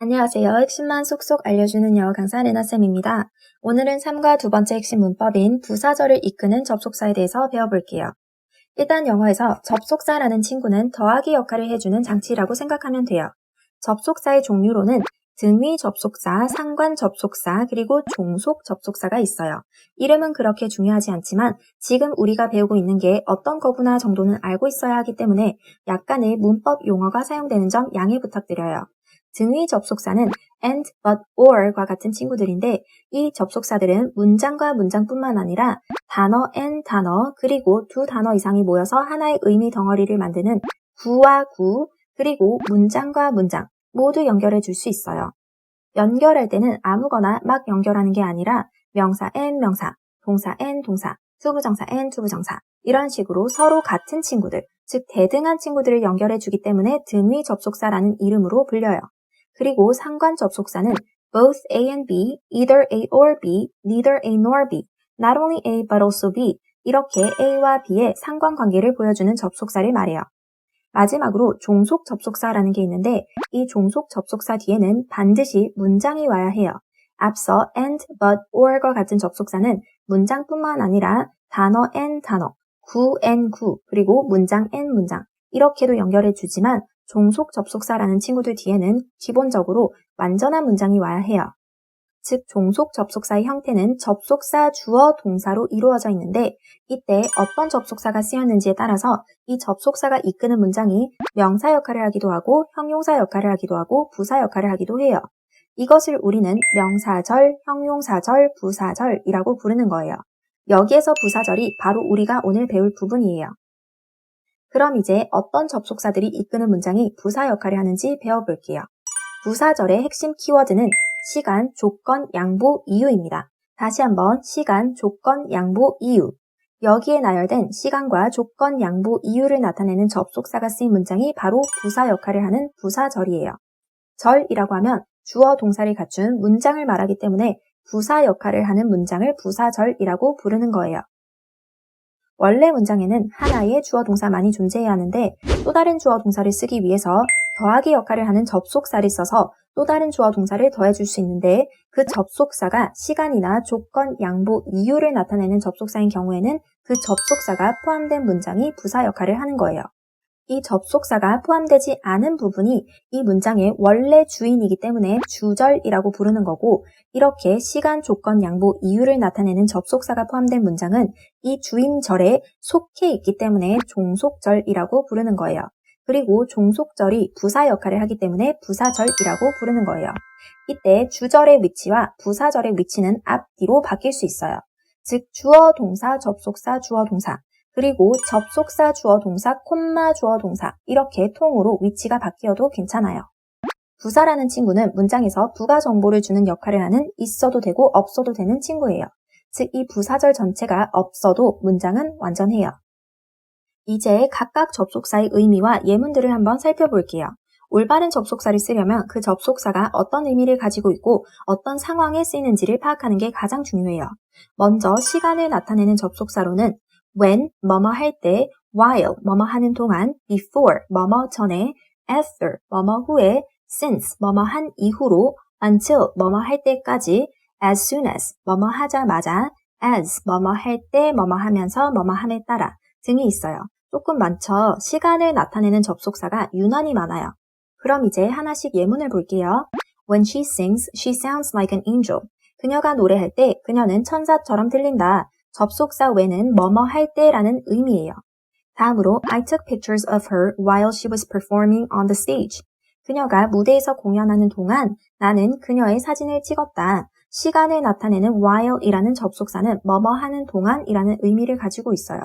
안녕하세요. 핵심만 쏙쏙 알려주는 영어 강사 레나쌤입니다. 오늘은 3과 두 번째 핵심 문법인 부사절을 이끄는 접속사에 대해서 배워볼게요. 일단 영어에서 접속사라는 친구는 더하기 역할을 해주는 장치라고 생각하면 돼요. 접속사의 종류로는 등위 접속사, 상관 접속사, 그리고 종속 접속사가 있어요. 이름은 그렇게 중요하지 않지만 지금 우리가 배우고 있는 게 어떤 거구나 정도는 알고 있어야 하기 때문에 약간의 문법 용어가 사용되는 점 양해 부탁드려요. 등위 접속사는 and, but, or과 같은 친구들인데 이 접속사들은 문장과 문장뿐만 아니라 단어 and 단어 그리고 두 단어 이상이 모여서 하나의 의미 덩어리를 만드는 구와 구 그리고 문장과 문장 모두 연결해 줄 수 있어요. 연결할 때는 아무거나 막 연결하는 게 아니라 명사 and 명사, 동사 and 동사, 투부정사 and 투부정사 이런 식으로 서로 같은 친구들, 즉 대등한 친구들을 연결해 주기 때문에 등위 접속사라는 이름으로 불려요. 그리고 상관 접속사는 both A and B, either A or B, neither A nor B, not only A but also B 이렇게 A와 B의 상관관계를 보여주는 접속사를 말해요. 마지막으로 종속 접속사라는 게 있는데 이 종속 접속사 뒤에는 반드시 문장이 와야 해요. 앞서 and, but, or과 같은 접속사는 문장뿐만 아니라 단어 and 단어, 구 and 구, 그리고 문장 and 문장 이렇게도 연결해 주지만 종속 접속사라는 친구들 뒤에는 기본적으로 완전한 문장이 와야 해요. 즉 종속 접속사의 형태는 접속사 주어 동사로 이루어져 있는데 이때 어떤 접속사가 쓰였는지에 따라서 이 접속사가 이끄는 문장이 명사 역할을 하기도 하고 형용사 역할을 하기도 하고 부사 역할을 하기도 해요. 이것을 우리는 명사절, 형용사절, 부사절이라고 부르는 거예요. 여기에서 부사절이 바로 우리가 오늘 배울 부분이에요. 그럼 이제 어떤 접속사들이 이끄는 문장이 부사 역할을 하는지 배워볼게요. 부사절의 핵심 키워드는 시간, 조건, 양보, 이유입니다. 다시 한번 시간, 조건, 양보, 이유. 여기에 나열된 시간과 조건, 양보, 이유를 나타내는 접속사가 쓰인 문장이 바로 부사 역할을 하는 부사절이에요. 절이라고 하면 주어 동사를 갖춘 문장을 말하기 때문에 부사 역할을 하는 문장을 부사절이라고 부르는 거예요. 원래 문장에는 하나의 주어 동사만이 존재해야 하는데 또 다른 주어 동사를 쓰기 위해서 더하기 역할을 하는 접속사를 써서 또 다른 주어 동사를 더해줄 수 있는데 그 접속사가 시간이나 조건, 양보, 이유를 나타내는 접속사인 경우에는 그 접속사가 포함된 문장이 부사 역할을 하는 거예요. 이 접속사가 포함되지 않은 부분이 이 문장의 원래 주인이기 때문에 주절이라고 부르는 거고 이렇게 시간, 조건, 양보, 이유를 나타내는 접속사가 포함된 문장은 이 주인절에 속해 있기 때문에 종속절이라고 부르는 거예요. 그리고 종속절이 부사 역할을 하기 때문에 부사절이라고 부르는 거예요. 이때 주절의 위치와 부사절의 위치는 앞뒤로 바뀔 수 있어요. 즉 주어, 동사, 접속사, 주어, 동사 그리고 접속사, 주어, 동사, 콤마, 주어, 동사 이렇게 통으로 위치가 바뀌어도 괜찮아요. 부사라는 친구는 문장에서 부가 정보를 주는 역할을 하는 있어도 되고 없어도 되는 친구예요. 즉 이 부사절 전체가 없어도 문장은 완전해요. 이제 각각 접속사의 의미와 예문들을 한번 살펴볼게요. 올바른 접속사를 쓰려면 그 접속사가 어떤 의미를 가지고 있고 어떤 상황에 쓰이는지를 파악하는 게 가장 중요해요. 먼저 시간을 나타내는 접속사로는 when, 뭐뭐 할 때, while, 뭐뭐 하는 동안, before, 뭐뭐 전에, after, 뭐뭐 후에, since, 뭐뭐 한 이후로, until, 뭐뭐 할 때까지, as soon as, 뭐뭐 하자마자, as, 뭐뭐 할 때, 뭐뭐 하면서, 뭐뭐 함에 따라 등이 있어요. 조금 많죠? 시간을 나타내는 접속사가 유난히 많아요. 그럼 이제 하나씩 예문을 볼게요. When she sings, she sounds like an angel. 그녀가 노래할 때 그녀는 천사처럼 들린다. 접속사 when은 뭐뭐 할 때라는 의미예요. 다음으로 I took pictures of her while she was performing on the stage. 그녀가 무대에서 공연하는 동안 나는 그녀의 사진을 찍었다. 시간을 나타내는 while이라는 접속사는 뭐뭐 하는 동안이라는 의미를 가지고 있어요.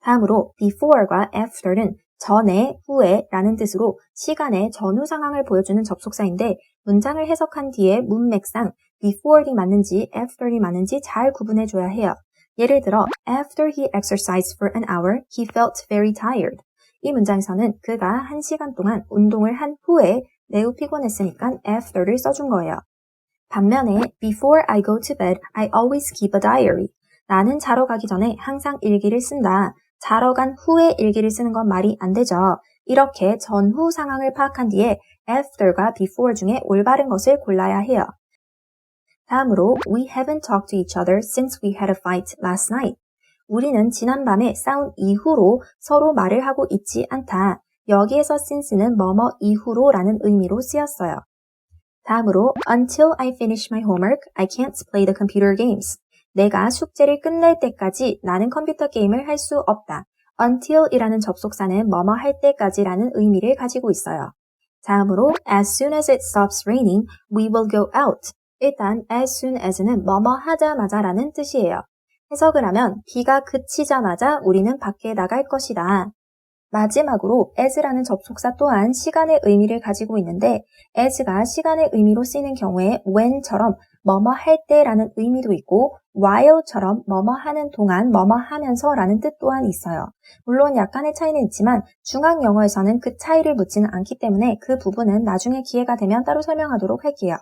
다음으로 before과 after는 전에, 후에 라는 뜻으로 시간의 전후 상황을 보여주는 접속사인데 문장을 해석한 뒤에 문맥상 before이 맞는지 after이 맞는지 잘 구분해줘야 해요. 예를 들어 After he exercised for an hour, he felt very tired. 이 문장에서는 그가 1시간 동안 운동을 한 후에 매우 피곤했으니까 after를 써준 거예요. 반면에 Before I go to bed, I always keep a diary. 나는 자러 가기 전에 항상 일기를 쓴다. 자러 간 후에 일기를 쓰는 건 말이 안 되죠. 이렇게 전후 상황을 파악한 뒤에 after과 before 중에 올바른 것을 골라야 해요. 다음으로 We haven't talked to each other since we had a fight last night. 우리는 지난밤에 싸운 이후로 서로 말을 하고 있지 않다. 여기에서 since는 뭐뭐 이후로 라는 의미로 쓰였어요. 다음으로 Until I finish my homework, I can't play the computer games. 내가 숙제를 끝낼 때까지 나는 컴퓨터 게임을 할 수 없다. Until이라는 접속사는 뭐뭐 할 때까지라는 의미를 가지고 있어요. 다음으로 As soon as it stops raining, we will go out. 일단 as soon as는 뭐뭐 하자마자 라는 뜻이에요. 해석을 하면 비가 그치자마자 우리는 밖에 나갈 것이다. 마지막으로 as라는 접속사 또한 시간의 의미를 가지고 있는데 as가 시간의 의미로 쓰이는 경우에 when처럼 뭐뭐 할 때라는 의미도 있고 while처럼 뭐뭐 하는 동안 뭐뭐 하면서 라는 뜻 또한 있어요. 물론 약간의 차이는 있지만 중앙 영어에서는 그 차이를 묻지는 않기 때문에 그 부분은 나중에 기회가 되면 따로 설명하도록 할게요.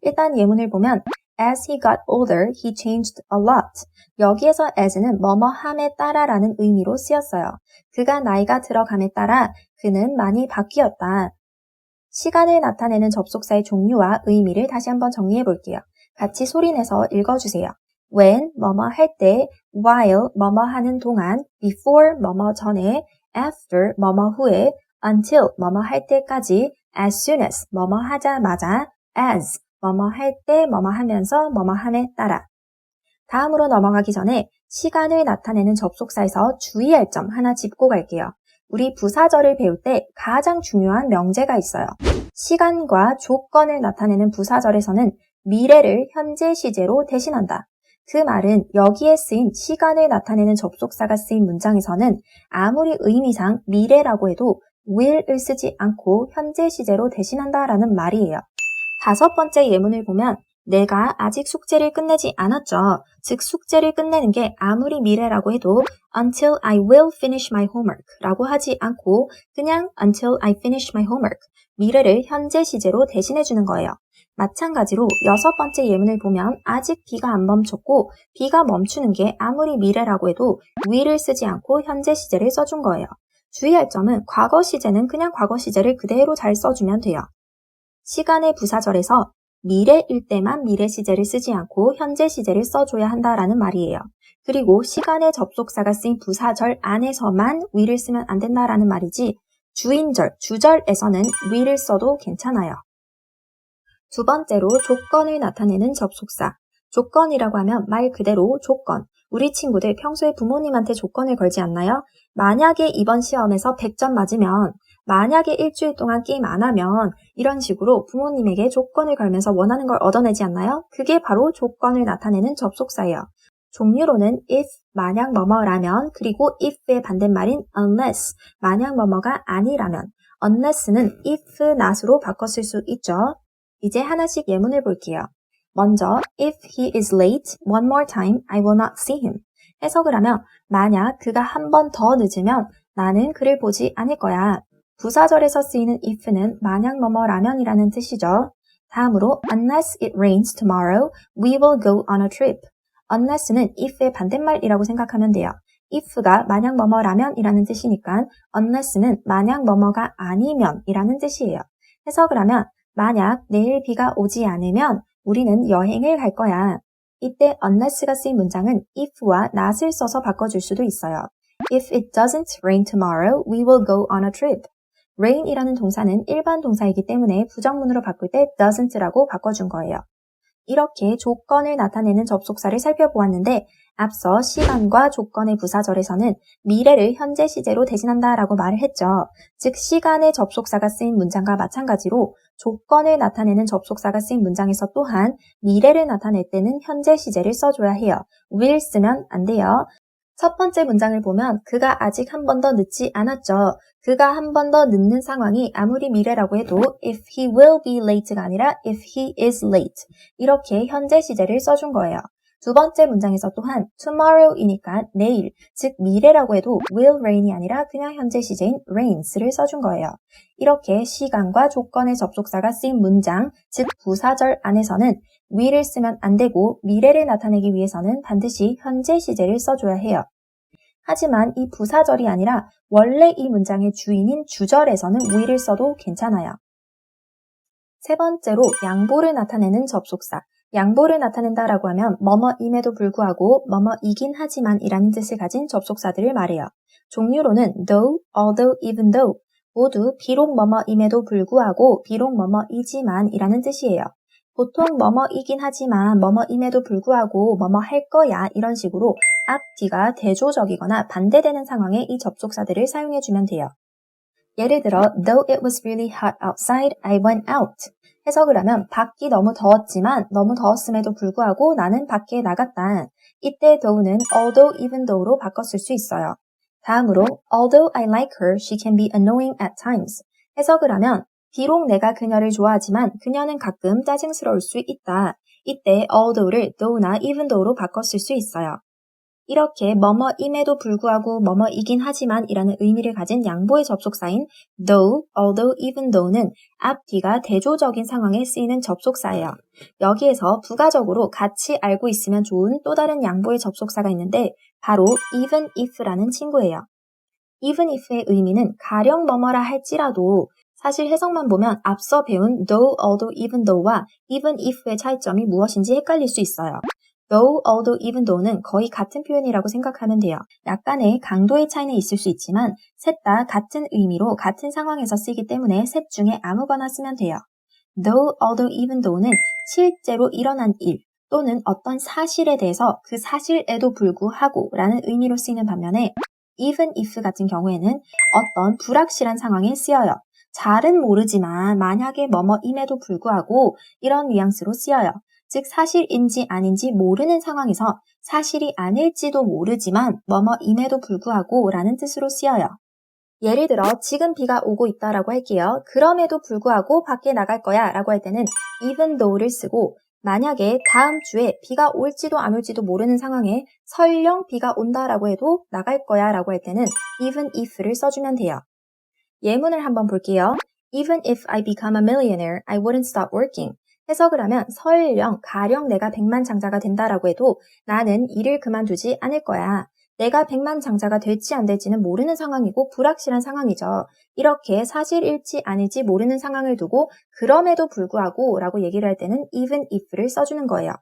일단 예문을 보면 As he got older, he changed a lot. 여기에서 as는 뭐뭐함에 따라라는 의미로 쓰였어요. 그가 나이가 들어감에 따라 그는 많이 바뀌었다. 시간을 나타내는 접속사의 종류와 의미를 다시 한번 정리해 볼게요. 같이 소리내서 읽어주세요. When, 뭐뭐 할 때, while, 뭐뭐 하는 동안, before, 뭐뭐 전에, after, 뭐뭐 후에, until, 뭐뭐 할 때까지, as soon as, 뭐뭐 하자마자, as, 뭐뭐 할 때, 뭐뭐 하면서, 뭐뭐 함에 따라. 다음으로 넘어가기 전에 시간을 나타내는 접속사에서 주의할 점 하나 짚고 갈게요. 우리 부사절을 배울 때 가장 중요한 명제가 있어요. 시간과 조건을 나타내는 부사절에서는 미래를 현재 시제로 대신한다. 그 말은 여기에 쓰인 시간을 나타내는 접속사가 쓰인 문장에서는 아무리 의미상 미래라고 해도 will을 쓰지 않고 현재 시제로 대신한다라는 말이에요. 다섯 번째 예문을 보면 내가 아직 숙제를 끝내지 않았죠. 즉 숙제를 끝내는 게 아무리 미래라고 해도 until I will finish my homework 라고 하지 않고 그냥 until I finish my homework 미래를 현재 시제로 대신해 주는 거예요. 마찬가지로 여섯 번째 예문을 보면 아직 비가 안 멈췄고 비가 멈추는 게 아무리 미래라고 해도 will을 쓰지 않고 현재 시제를 써준 거예요. 주의할 점은 과거 시제는 그냥 과거 시제를 그대로 잘 써주면 돼요. 시간의 부사절에서 미래일 때만 미래 시제를 쓰지 않고 현재 시제를 써줘야 한다라는 말이에요. 그리고 시간의 접속사가 쓰인 부사절 안에서만 will을 쓰면 안 된다라는 말이지 주인절, 주절에서는 will을 써도 괜찮아요. 두 번째로 조건을 나타내는 접속사. 조건이라고 하면 말 그대로 조건. 우리 친구들 평소에 부모님한테 조건을 걸지 않나요? 만약에 이번 시험에서 100점 맞으면 만약에 일주일 동안 게임 안 하면 이런 식으로 부모님에게 조건을 걸면서 원하는 걸 얻어내지 않나요? 그게 바로 조건을 나타내는 접속사예요. 종류로는 if, 만약 뭐뭐라면, 그리고 if의 반대말인 unless, 만약 뭐뭐가 아니라면, unless는 if, not으로 바꿔 쓸 수 있죠. 이제 하나씩 예문을 볼게요. 먼저, if he is late one more time, I will not see him. 해석을 하면 만약 그가 한 번 더 늦으면 나는 그를 보지 않을 거야. 부사절에서 쓰이는 if는 만약 뭐뭐라면이라는 뜻이죠. 다음으로 unless it rains tomorrow, we will go on a trip. unless는 if의 반대말이라고 생각하면 돼요. if가 만약 뭐뭐라면이라는 뜻이니까 unless는 만약 뭐뭐가 아니면 이라는 뜻이에요. 해석을 하면 만약 내일 비가 오지 않으면 우리는 여행을 갈 거야. 이때 unless가 쓰인 문장은 if와 not을 써서 바꿔줄 수도 있어요. If it doesn't rain tomorrow, we will go on a trip. rain이라는 동사는 일반 동사이기 때문에 부정문으로 바꿀 때 doesn't라고 바꿔준 거예요. 이렇게 조건을 나타내는 접속사를 살펴보았는데 앞서 시간과 조건의 부사절에서는 미래를 현재 시제로 대신한다라고 말을 했죠. 즉 시간의 접속사가 쓰인 문장과 마찬가지로 조건을 나타내는 접속사가 쓰인 문장에서 또한 미래를 나타낼 때는 현재 시제를 써줘야 해요. will 쓰면 안 돼요. 첫 번째 문장을 보면 그가 아직 한 번 더 늦지 않았죠. 그가 한 번 더 늦는 상황이 아무리 미래라고 해도 if he will be late가 아니라 if he is late 이렇게 현재 시제를 써준 거예요. 두 번째 문장에서 또한 tomorrow이니까 내일, 즉 미래라고 해도 will rain이 아니라 그냥 현재 시제인 rains를 써준 거예요. 이렇게 시간과 조건의 접속사가 쓰인 문장, 즉 부사절 안에서는 will을 쓰면 안 되고 미래를 나타내기 위해서는 반드시 현재 시제를 써줘야 해요. 하지만 이 부사절이 아니라 원래 이 문장의 주인인 주절에서는 will을 써도 괜찮아요. 세 번째로 양보를 나타내는 접속사. 양보를 나타낸다라고 하면 뭐뭐임에도 불구하고 뭐뭐이긴 하지만 이라는 뜻을 가진 접속사들을 말해요. 종류로는 though, although, even though 모두 비록 뭐뭐임에도 불구하고 비록 뭐뭐이지만 이라는 뜻이에요. 보통 뭐뭐이긴 하지만 뭐뭐임에도 불구하고 뭐뭐 할 거야 이런 식으로 앞, 뒤가 대조적이거나 반대되는 상황에 이 접속사들을 사용해주면 돼요. 예를 들어 though it was really hot outside, I went out. 해석을 하면 밖이 너무 더웠지만 너무 더웠음에도 불구하고 나는 밖에 나갔다. 이때 though는 although, even though로 바꿨을 수 있어요. 다음으로 although I like her, she can be annoying at times. 해석을 하면 비록 내가 그녀를 좋아하지만 그녀는 가끔 짜증스러울 수 있다. 이때 although를 though나 even though로 바꿨을 수 있어요. 이렇게 뭐뭐임에도 불구하고 뭐뭐이긴 하지만 이라는 의미를 가진 양보의 접속사인 though, although, even though는 앞, 뒤가 대조적인 상황에 쓰이는 접속사예요. 여기에서 부가적으로 같이 알고 있으면 좋은 또 다른 양보의 접속사가 있는데 바로 even if라는 친구예요. even if의 의미는 가령 뭐뭐라 할지라도 사실 해석만 보면 앞서 배운 though, although, even though와 even if의 차이점이 무엇인지 헷갈릴 수 있어요. though, although, even though는 거의 같은 표현이라고 생각하면 돼요. 약간의 강도의 차이는 있을 수 있지만 셋 다 같은 의미로 같은 상황에서 쓰이기 때문에 셋 중에 아무거나 쓰면 돼요. though, although, even though는 실제로 일어난 일 또는 어떤 사실에 대해서 그 사실에도 불구하고 라는 의미로 쓰이는 반면에 even if 같은 경우에는 어떤 불확실한 상황에 쓰여요. 잘은 모르지만 만약에 뭐뭐임에도 불구하고 이런 뉘앙스로 쓰여요. 즉 사실인지 아닌지 모르는 상황에서 사실이 아닐지도 모르지만 뭐뭐임에도 불구하고 라는 뜻으로 쓰여요. 예를 들어 지금 비가 오고 있다라고 할게요. 그럼에도 불구하고 밖에 나갈 거야 라고 할 때는 even though를 쓰고 만약에 다음 주에 비가 올지도 안 올지도 모르는 상황에 설령 비가 온다라고 해도 나갈 거야 라고 할 때는 even if를 써주면 돼요. 예문을 한번 볼게요. Even if I become a millionaire, I wouldn't stop working. 해석을 하면 설령 가령 내가 백만장자가 된다라고 해도 나는 일을 그만두지 않을 거야. 내가 백만장자가 될지 안 될지는 모르는 상황이고 불확실한 상황이죠. 이렇게 사실일지 아닐지 모르는 상황을 두고 그럼에도 불구하고 라고 얘기를 할 때는 even if를 써주는 거예요.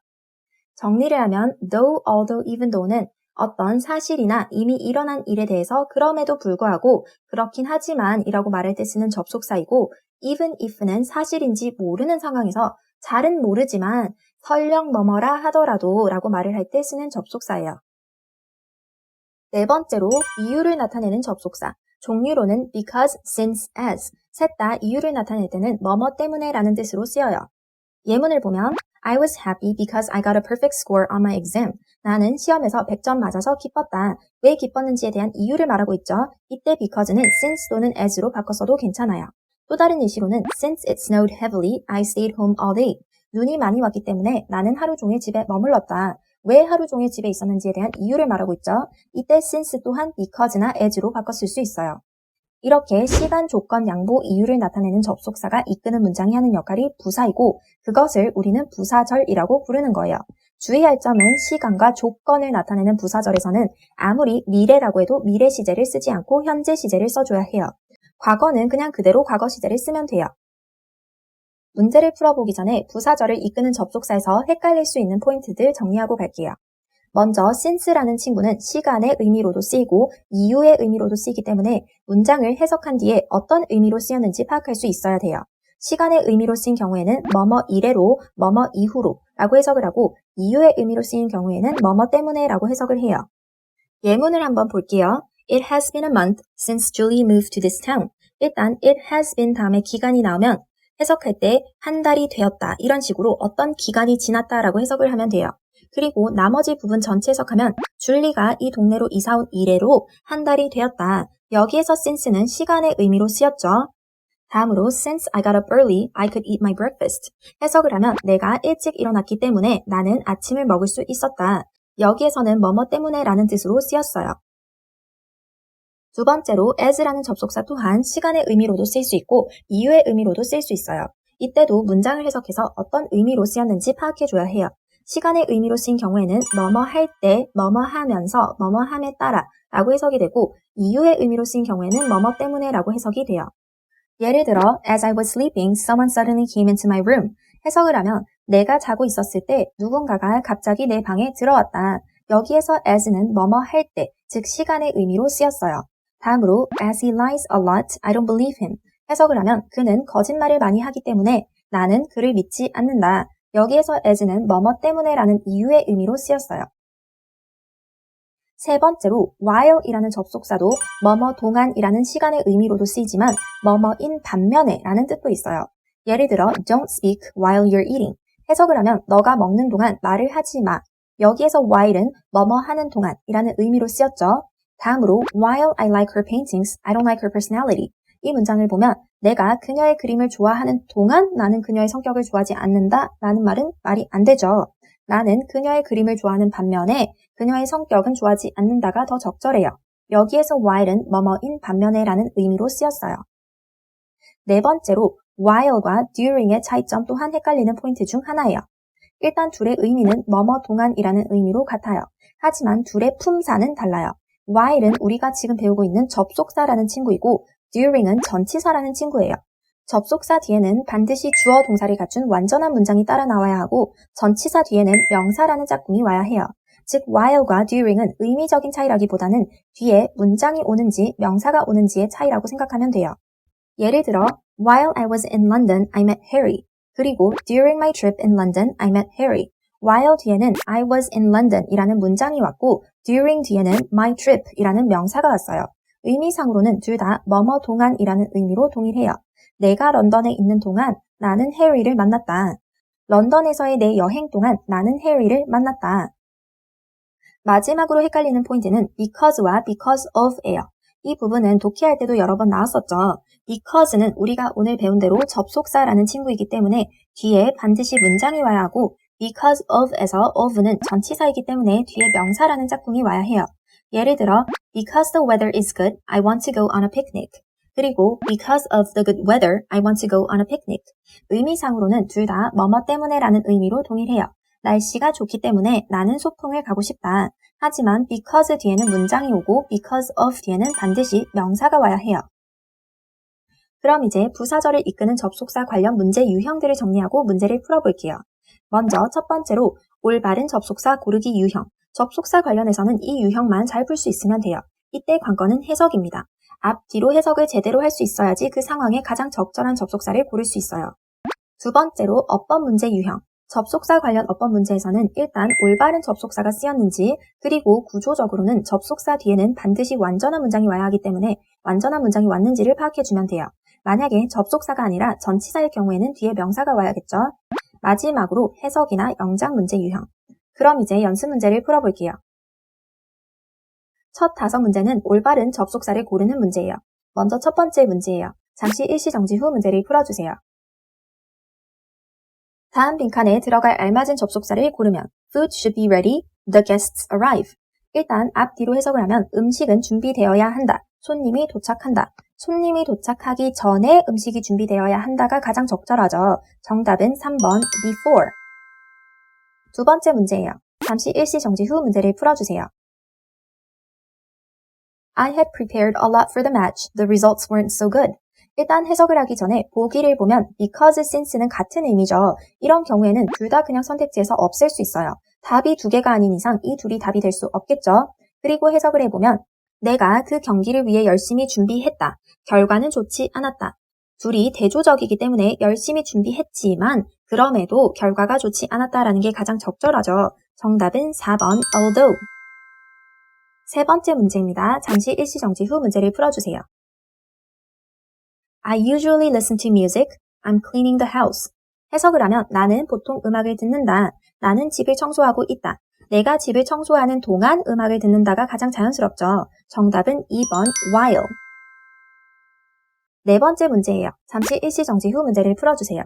정리를 하면 though, although, even though는 어떤 사실이나 이미 일어난 일에 대해서 그럼에도 불구하고 그렇긴 하지만 이라고 말할 때 쓰는 접속사이고 even if는 사실인지 모르는 상황에서 잘은 모르지만 설령 뭐뭐라 하더라도 라고 말을 할 때 쓰는 접속사예요. 네 번째로 이유를 나타내는 접속사. 종류로는 because, since, as 셋 다 이유를 나타낼 때는 뭐뭐 때문에 라는 뜻으로 쓰여요. 예문을 보면 I was happy because I got a perfect score on my exam. 나는 시험에서 100점 맞아서 기뻤다. 왜 기뻤는지에 대한 이유를 말하고 있죠. 이때 because는 since 또는 as로 바꿔서도 괜찮아요. 또 다른 예시로는 since it snowed heavily, I stayed home all day. 눈이 많이 왔기 때문에 나는 하루 종일 집에 머물렀다. 왜 하루 종일 집에 있었는지에 대한 이유를 말하고 있죠. 이때 since 또한 because나 as로 바꿨을 수 있어요. 이렇게 시간, 조건, 양보, 이유를 나타내는 접속사가 이끄는 문장이 하는 역할이 부사이고 그것을 우리는 부사절이라고 부르는 거예요. 주의할 점은 시간과 조건을 나타내는 부사절에서는 아무리 미래라고 해도 미래 시제를 쓰지 않고 현재 시제를 써줘야 해요. 과거는 그냥 그대로 과거 시제를 쓰면 돼요. 문제를 풀어보기 전에 부사절을 이끄는 접속사에서 헷갈릴 수 있는 포인트들 정리하고 갈게요. 먼저 since라는 친구는 시간의 의미로도 쓰이고 이유의 의미로도 쓰이기 때문에 문장을 해석한 뒤에 어떤 의미로 쓰였는지 파악할 수 있어야 돼요. 시간의 의미로 쓰인 경우에는 뭐뭐 이래로, 뭐뭐 이후로 라고 해석을 하고 이유의 의미로 쓰인 경우에는 뭐뭐 때문에 라고 해석을 해요. 예문을 한번 볼게요. It has been a month since Julie moved to this town. 일단 it has been 다음에 기간이 나오면 해석할 때 한 달이 되었다 이런 식으로 어떤 기간이 지났다라고 해석을 하면 돼요. 그리고 나머지 부분 전체 해석하면 줄리가 이 동네로 이사 온 이래로 한 달이 되었다. 여기에서 since는 시간의 의미로 쓰였죠. 다음으로 since I got up early, I could eat my breakfast. 해석을 하면 내가 일찍 일어났기 때문에 나는 아침을 먹을 수 있었다. 여기에서는 뭐뭐 때문에 라는 뜻으로 쓰였어요. 두 번째로 as라는 접속사 또한 시간의 의미로도 쓰일 수 있고 이유의 의미로도 쓰일 수 있어요. 이때도 문장을 해석해서 어떤 의미로 쓰였는지 파악해줘야 해요. 시간의 의미로 쓰인 경우에는 뭐뭐 할 때, 뭐뭐 하면서, 뭐뭐 함에 따라 라고 해석이 되고 이유의 의미로 쓰인 경우에는 뭐뭐 때문에 라고 해석이 돼요. 예를 들어 As I was sleeping, someone suddenly came into my room. 해석을 하면 내가 자고 있었을 때 누군가가 갑자기 내 방에 들어왔다. 여기에서 as는 뭐뭐 할 때, 즉 시간의 의미로 쓰였어요. 다음으로 As he lies a lot, I don't believe him. 해석을 하면 그는 거짓말을 많이 하기 때문에 나는 그를 믿지 않는다. 여기에서 as는 뭐뭐 때문에 라는 이유의 의미로 쓰였어요. 세 번째로 while이라는 접속사도 뭐뭐 동안이라는 시간의 의미로도 쓰이지만 뭐뭐인 반면에 라는 뜻도 있어요. 예를 들어 Don't speak while you're eating. 해석을 하면 너가 먹는 동안 말을 하지 마. 여기에서 while은 뭐뭐 하는 동안이라는 의미로 쓰였죠. 다음으로 While I like her paintings, I don't like her personality. 이 문장을 보면 내가 그녀의 그림을 좋아하는 동안 나는 그녀의 성격을 좋아하지 않는다 라는 말은 말이 안 되죠. 나는 그녀의 그림을 좋아하는 반면에 그녀의 성격은 좋아하지 않는다가 더 적절해요. 여기에서 while은 뭐뭐인 반면에 라는 의미로 쓰였어요. 네 번째로 while과 during의 차이점 또한 헷갈리는 포인트 중 하나예요. 일단 둘의 의미는 뭐뭐 동안이라는 의미로 같아요. 하지만 둘의 품사는 달라요. while은 우리가 지금 배우고 있는 접속사라는 친구이고 during은 전치사라는 친구예요. 접속사 뒤에는 반드시 주어 동사를 갖춘 완전한 문장이 따라 나와야 하고 전치사 뒤에는 명사라는 짝꿍이 와야 해요. 즉 while과 during은 의미적인 차이라기보다는 뒤에 문장이 오는지 명사가 오는지의 차이라고 생각하면 돼요. 예를 들어 While I was in London, I met Harry. 그리고 During my trip in London, I met Harry. While 뒤에는 I was in London 이라는 문장이 왔고 During 뒤에는 my trip 이라는 명사가 왔어요. 의미상으로는 둘 다 뭐뭐 동안이라는 의미로 동일해요. 내가 런던에 있는 동안 나는 해리를 만났다. 런던에서의 내 여행 동안 나는 해리를 만났다. 마지막으로 헷갈리는 포인트는 because와 because of예요. 이 부분은 독해할 때도 여러 번 나왔었죠. because는 우리가 오늘 배운 대로 접속사라는 친구이기 때문에 뒤에 반드시 문장이 와야 하고 because of에서 of는 전치사이기 때문에 뒤에 명사라는 짝꿍이 와야 해요. 예를 들어 Because the weather is good, I want to go on a picnic. 그리고 Because of the good weather, I want to go on a picnic. 의미상으로는 둘 다 뭐뭐 때문에 라는 의미로 동일해요. 날씨가 좋기 때문에 나는 소풍을 가고 싶다. 하지만 because 뒤에는 문장이 오고 because of 뒤에는 반드시 명사가 와야 해요. 그럼 이제 부사절을 이끄는 접속사 관련 문제 유형들을 정리하고 문제를 풀어볼게요. 먼저 첫 번째로 올바른 접속사 고르기 유형. 접속사 관련해서는 이 유형만 잘 풀 수 있으면 돼요. 이때 관건은 해석입니다. 앞, 뒤로 해석을 제대로 할 수 있어야지 그 상황에 가장 적절한 접속사를 고를 수 있어요. 두 번째로 어법 문제 유형. 접속사 관련 어법 문제에서는 일단 올바른 접속사가 쓰였는지 그리고 구조적으로는 접속사 뒤에는 반드시 완전한 문장이 와야 하기 때문에 완전한 문장이 왔는지를 파악해주면 돼요. 만약에 접속사가 아니라 전치사일 경우에는 뒤에 명사가 와야겠죠. 마지막으로 해석이나 영작 문제 유형. 그럼 이제 연습 문제를 풀어볼게요. 첫 5문제는 올바른 접속사를 고르는 문제예요. 먼저 첫 번째 문제예요. 잠시 일시정지 후 문제를 풀어주세요. 다음 빈칸에 들어갈 알맞은 접속사를 고르면 Food should be ready, the guests arrive. 일단 앞뒤로 해석을 하면 음식은 준비되어야 한다. 손님이 도착한다. 손님이 도착하기 전에 음식이 준비되어야 한다가 가장 적절하죠. 정답은 3번 before. 두 번째 문제예요. 잠시 일시정지 후 문제를 풀어주세요. I had prepared a lot for the match. The results weren't so good. 일단 해석을 하기 전에 보기를 보면 because, since는 같은 의미죠. 이런 경우에는 둘 다 그냥 선택지에서 없앨 수 있어요. 답이 두 개가 아닌 이상 이 둘이 답이 될 수 없겠죠. 그리고 해석을 해보면 내가 그 경기를 위해 열심히 준비했다. 결과는 좋지 않았다. 둘이 대조적이기 때문에 열심히 준비했지만 그럼에도 결과가 좋지 않았다라는 게 가장 적절하죠. 정답은 4번 although. 세 번째 문제입니다. 잠시 일시정지 후 문제를 풀어주세요. I usually listen to music. I'm cleaning the house. 해석을 하면 나는 보통 음악을 듣는다. 나는 집을 청소하고 있다. 내가 집을 청소하는 동안 음악을 듣는다가 가장 자연스럽죠. 정답은 2번 while. 네 번째 문제예요. 잠시 일시정지 후 문제를 풀어주세요.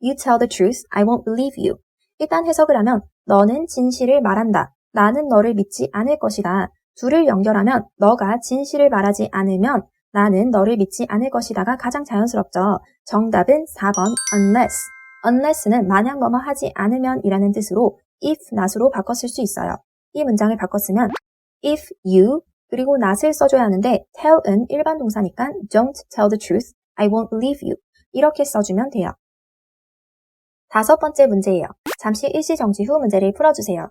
You tell the truth, I won't believe you. 일단 해석을 하면 너는 진실을 말한다. 나는 너를 믿지 않을 것이다. 둘을 연결하면 너가 진실을 말하지 않으면 나는 너를 믿지 않을 것이다가 가장 자연스럽죠. 정답은 4번 unless. unless는 만약 뭐뭐 하지 않으면 이라는 뜻으로 if not으로 바꿨을 수 있어요. 이 문장을 바꿨으면 if you 그리고 not을 써줘야 하는데 tell은 일반 동사니까 don't tell the truth, I won't believe you 이렇게 써주면 돼요. 5번째 문제예요. 잠시 일시정지 후 문제를 풀어주세요.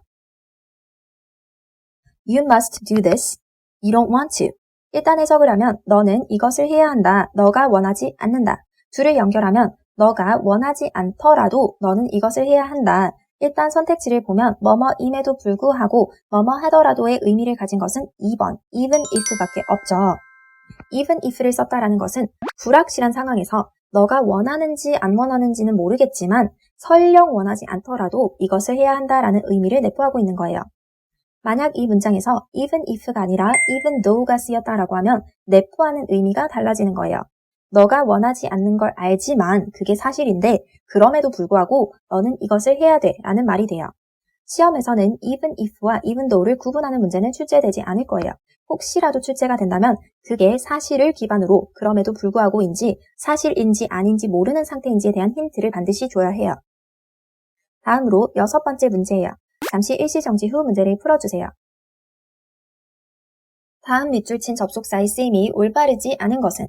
You must do this. You don't want to. 일단 해석을 하면 너는 이것을 해야 한다. 너가 원하지 않는다. 둘을 연결하면 너가 원하지 않더라도 너는 이것을 해야 한다. 일단 선택지를 보면 뭐뭐임에도 불구하고 뭐뭐 하더라도의 의미를 가진 것은 2번 even if밖에 없죠. even if를 썼다라는 것은 불확실한 상황에서 너가 원하는지 안 원하는지는 모르겠지만 설령 원하지 않더라도 이것을 해야 한다라는 의미를 내포하고 있는 거예요. 만약 이 문장에서 even if가 아니라 even though가 쓰였다라고 하면 내포하는 의미가 달라지는 거예요. 너가 원하지 않는 걸 알지만 그게 사실인데 그럼에도 불구하고 너는 이것을 해야 돼 라는 말이 돼요. 시험에서는 even if와 even though를 구분하는 문제는 출제되지 않을 거예요. 혹시라도 출제가 된다면 그게 사실을 기반으로 그럼에도 불구하고인지 사실인지 아닌지 모르는 상태인지에 대한 힌트를 반드시 줘야 해요. 다음으로 6번째 문제예요. 잠시 일시정지 후 문제를 풀어주세요. 다음 밑줄 친 접속사의 쓰임이 올바르지 않은 것은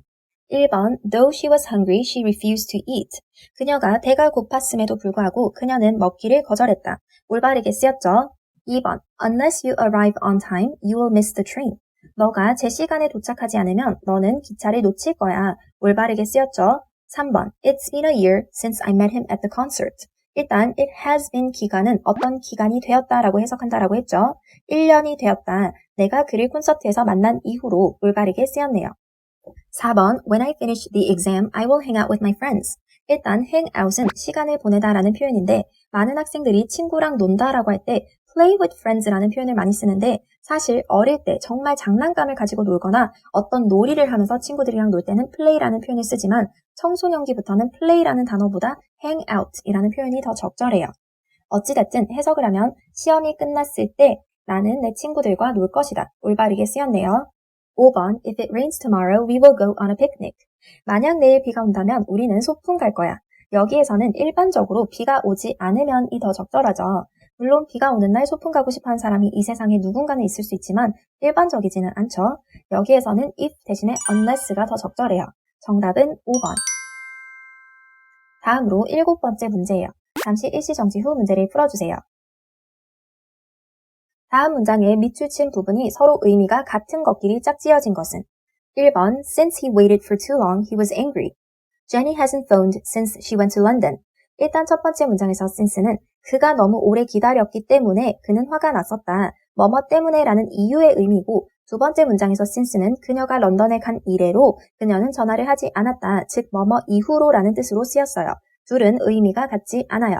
1번 Though she was hungry, she refused to eat. 그녀가 배가 고팠음에도 불구하고 그녀는 먹기를 거절했다. 올바르게 쓰였죠. 2번 Unless you arrive on time, you will miss the train. 너가 제 시간에 도착하지 않으면 너는 기차를 놓칠 거야. 올바르게 쓰였죠. 3번 It's been a year since I met him at the concert. 일단 it has been 기간은 어떤 기간이 되었다라고 해석한다라고 했죠. 1년이 되었다. 내가 그를 콘서트에서 만난 이후로 올바르게 쓰였네요. 4번 When I finish the exam, I will hang out with my friends. 일단 hang out은 시간을 보내다라는 표현인데 많은 학생들이 친구랑 논다라고 할 때 play with friends라는 표현을 많이 쓰는데 사실 어릴 때 정말 장난감을 가지고 놀거나 어떤 놀이를 하면서 친구들이랑 놀 때는 play라는 표현을 쓰지만 청소년기부터는 play라는 단어보다 hang out이라는 표현이 더 적절해요. 어찌됐든 해석을 하면 시험이 끝났을 때 나는 내 친구들과 놀 것이다. 올바르게 쓰였네요. 5번 If it rains tomorrow, we will go on a picnic. 만약 내일 비가 온다면 우리는 소풍 갈 거야. 여기에서는 일반적으로 비가 오지 않으면이 더 적절하죠. 물론 비가 오는 날 소풍 가고 싶어하는 사람이 이 세상에 누군가는 있을 수 있지만 일반적이지는 않죠. 여기에서는 if 대신에 unless가 더 적절해요. 정답은 5번. 다음으로 7번째 문제예요. 잠시 일시정지 후 문제를 풀어주세요. 다음 문장의 밑줄 친 부분이 서로 의미가 같은 것끼리 짝지어진 것은 1번 Since he waited for too long, he was angry. Jenny hasn't phoned since she went to London. 일단 첫 번째 문장에서 since는 그가 너무 오래 기다렸기 때문에 그는 화가 났었다. 뭐뭐 때문에 라는 이유의 의미고 두 번째 문장에서 since는 그녀가 런던에 간 이래로 그녀는 전화를 하지 않았다. 즉 뭐뭐 이후로 라는 뜻으로 쓰였어요. 둘은 의미가 같지 않아요.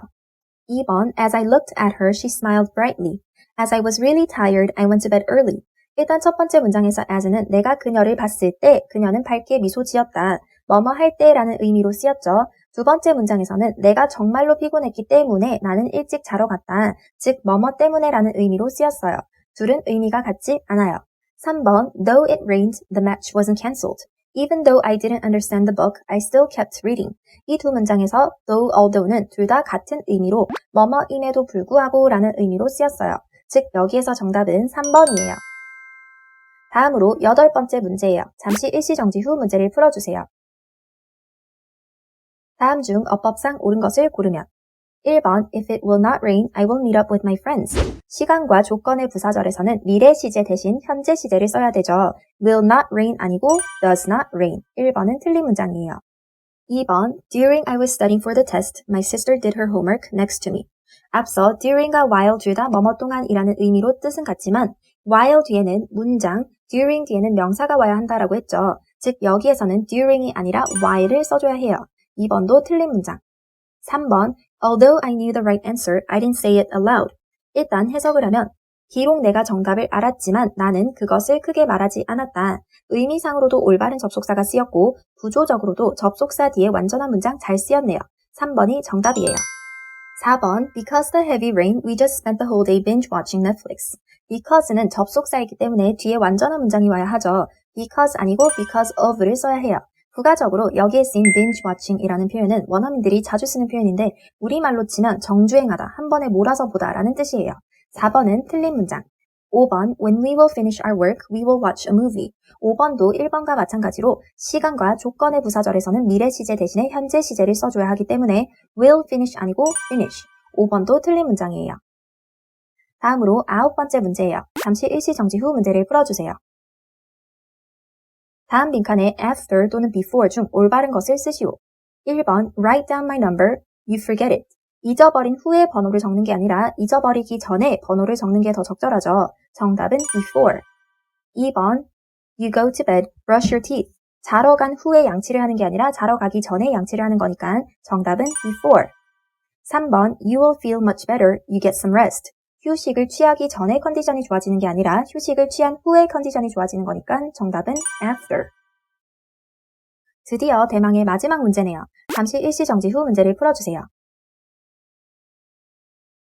2번 As I looked at her, she smiled brightly. As I was really tired, I went to bed early. 일단 첫 번째 문장에서 as는 내가 그녀를 봤을 때 그녀는 밝게 미소 지었다. 뭐뭐 할 때라는 의미로 쓰였죠. 두 번째 문장에서는 내가 정말로 피곤했기 때문에 나는 일찍 자러 갔다. 즉 뭐뭐 때문에라는 의미로 쓰였어요. 둘은 의미가 같지 않아요. 3번 Though it rained, the match wasn't cancelled. Even though I didn't understand the book, I still kept reading. 이 두 문장에서 though, although는 둘 다 같은 의미로 뭐뭐임에도 불구하고 라는 의미로 쓰였어요. 즉 여기에서 정답은 3번이에요. 다음으로 8번째 문제예요. 잠시 일시정지 후 문제를 풀어주세요. 다음 중 어법상 옳은 것을 고르면 1번 If it will not rain, I will meet up with my friends. 시간과 조건의 부사절에서는 미래 시제 대신 현재 시제를 써야 되죠. will not rain 아니고 does not rain. 1번은 틀린 문장이에요. 2번 During I was studying for the test, my sister did her homework next to me. 앞서 during과 while 둘 다 뭐뭐 동안이라는 의미로 뜻은 같지만 while 뒤에는 문장, during 뒤에는 명사가 와야 한다라고 했죠. 즉 여기에서는 during이 아니라 while을 써줘야 해요. 2번도 틀린 문장. 3번 Although I knew the right answer, I didn't say it aloud. 일단 해석을 하면 비록 내가 정답을 알았지만 나는 그것을 크게 말하지 않았다. 의미상으로도 올바른 접속사가 쓰였고 구조적으로도 접속사 뒤에 완전한 문장 잘 쓰였네요. 3번이 정답이에요. 4번 Because the heavy rain, we just spent the whole day binge watching Netflix. Because는 접속사이기 때문에 뒤에 완전한 문장이 와야 하죠. Because 아니고 because of를 써야 해요. 부가적으로 여기에 쓰인 binge watching이라는 표현은 원어민들이 자주 쓰는 표현인데 우리말로 치면 정주행하다, 한 번에 몰아서 보다 라는 뜻이에요. 4번은 틀린 문장. 5번 When we will finish our work, we will watch a movie. 5번도 1번과 마찬가지로 시간과 조건의 부사절에서는 미래 시제 대신에 현재 시제를 써줘야 하기 때문에 will finish 아니고 finish. 5번도 틀린 문장이에요. 다음으로 9번째 문제예요. 잠시 일시 정지 후 문제를 풀어주세요. 다음 빈칸에 after 또는 before 중 올바른 것을 쓰시오. 1번 Write down my number, you forget it. 잊어버린 후에 번호를 적는 게 아니라 잊어버리기 전에 번호를 적는 게 더 적절하죠. 정답은 before. 2번 You go to bed, brush your teeth. 자러 간 후에 양치를 하는 게 아니라 자러 가기 전에 양치를 하는 거니까 정답은 before. 3번 You will feel much better, you get some rest. 휴식을 취하기 전에 컨디션이 좋아지는 게 아니라 휴식을 취한 후에 컨디션이 좋아지는 거니까 정답은 after. 드디어 대망의 마지막 문제네요. 잠시 일시 정지 후 문제를 풀어주세요.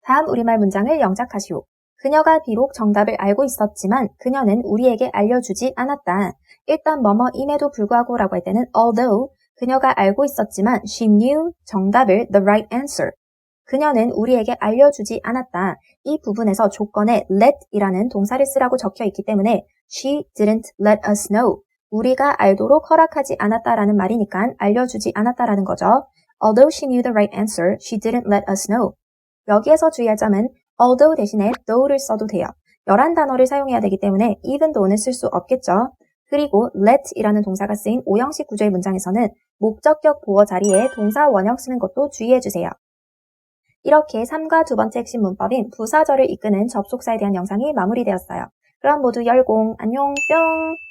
다음 우리말 문장을 영작하시오. 그녀가 비록 정답을 알고 있었지만 그녀는 우리에게 알려주지 않았다. 일단 뭐뭐임에도 불구하고 라고 할 때는 although 그녀가 알고 있었지만 she knew 정답을 the right answer. 그녀는 우리에게 알려주지 않았다. 이 부분에서 조건에 let이라는 동사를 쓰라고 적혀 있기 때문에 she didn't let us know. 우리가 알도록 허락하지 않았다라는 말이니까 알려주지 않았다라는 거죠. Although she knew the right answer, she didn't let us know. 여기에서 주의할 점은 although 대신에 though를 써도 돼요. 11단어를 사용해야 되기 때문에 even though는 쓸 수 없겠죠. 그리고 let이라는 동사가 쓰인 5형식 구조의 문장에서는 목적격 보어 자리에 동사 원형 쓰는 것도 주의해주세요. 이렇게 3과 두 번째 핵심 문법인 부사절을 이끄는 접속사에 대한 영상이 마무리되었어요. 그럼 모두 열공, 안녕, 뿅!